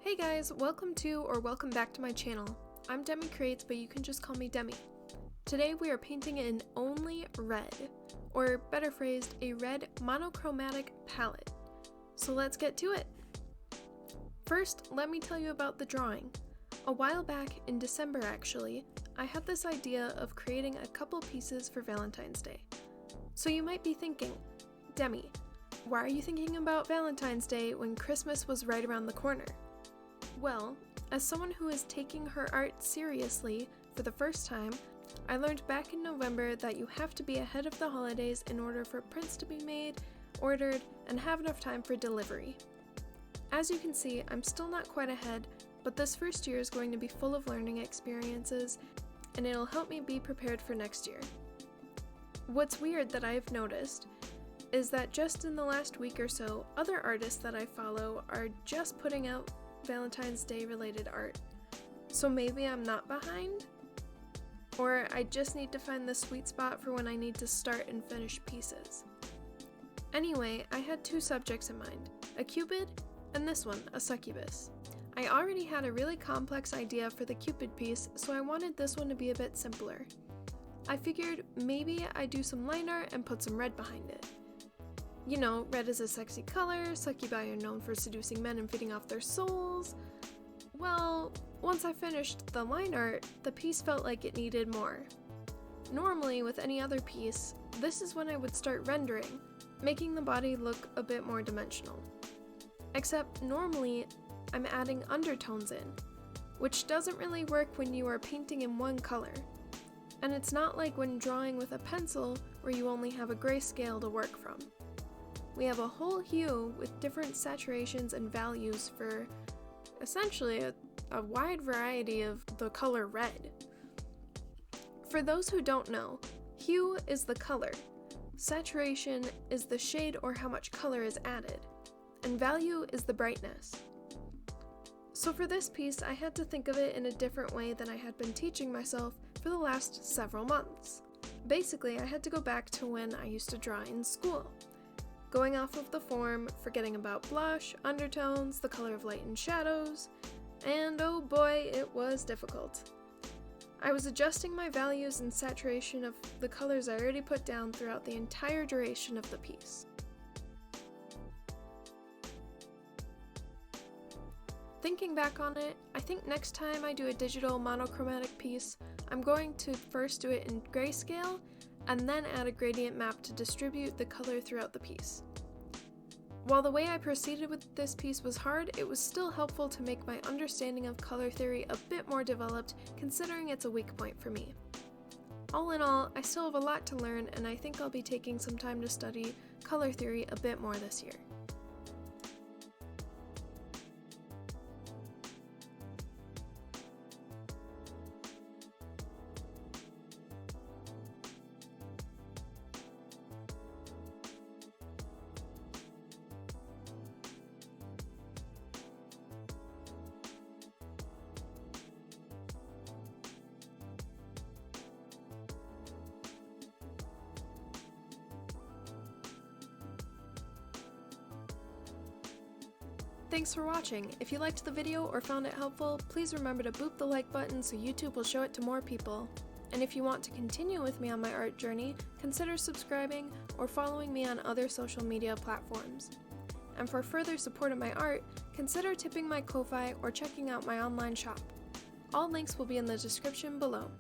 Hey guys, welcome to or welcome back to my channel. I'm Demi Creates, but you can just call me Demi. Today we are painting in only red, or better phrased, a red monochromatic palette. So let's get to it. First, let me tell you about the drawing. A while back, in December actually, I had this idea of creating a couple pieces for Valentine's Day. So you might be thinking, Demi, why are you thinking about Valentine's Day when Christmas was right around the corner? Well, as someone who is taking her art seriously for the first time, I learned back in November that you have to be ahead of the holidays in order for prints to be made, ordered, and have enough time for delivery. As you can see, I'm still not quite ahead, but this first year is going to be full of learning experiences, and it'll help me be prepared for next year. What's weird that I've noticed is that just in the last week or so, other artists that I follow are just putting out Valentine's Day related art. So maybe I'm not behind? Or I just need to find the sweet spot for when I need to start and finish pieces. Anyway, I had two subjects in mind, a Cupid and this one, a Succubus. I already had a really complex idea for the Cupid piece, so I wanted this one to be a bit simpler. I figured maybe I'd do some line art and put some red behind it. You know, red is a sexy color, succubi are known for seducing men and feeding off their souls. Well, once I finished the line art, the piece felt like it needed more. Normally, with any other piece, this is when I would start rendering, making the body look a bit more dimensional. Except normally, I'm adding undertones in, which doesn't really work when you are painting in one color. And it's not like when drawing with a pencil where you only have a grayscale to work from. We have a whole hue with different saturations and values for essentially a wide variety of the color red. For those who don't know, hue is the color, saturation is the shade or how much color is added, and value is the brightness. So for this piece, I had to think of it in a different way than I had been teaching myself for the last several months. Basically, I had to go back to when I used to draw in school. Going off of the form, forgetting about blush, undertones, the color of light and shadows, and oh boy, it was difficult. I was adjusting my values and saturation of the colors I already put down throughout the entire duration of the piece. Thinking back on it, I think next time I do a digital monochromatic piece, I'm going to first do it in grayscale, and then add a gradient map to distribute the color throughout the piece. While the way I proceeded with this piece was hard, it was still helpful to make my understanding of color theory a bit more developed, considering it's a weak point for me. All in all, I still have a lot to learn, and I think I'll be taking some time to study color theory a bit more this year. Thanks for watching. If you liked the video or found it helpful, please remember to boop the like button so YouTube will show it to more people. And if you want to continue with me on my art journey, consider subscribing or following me on other social media platforms. And for further support of my art, consider tipping my Ko-Fi or checking out my online shop. All links will be in the description below.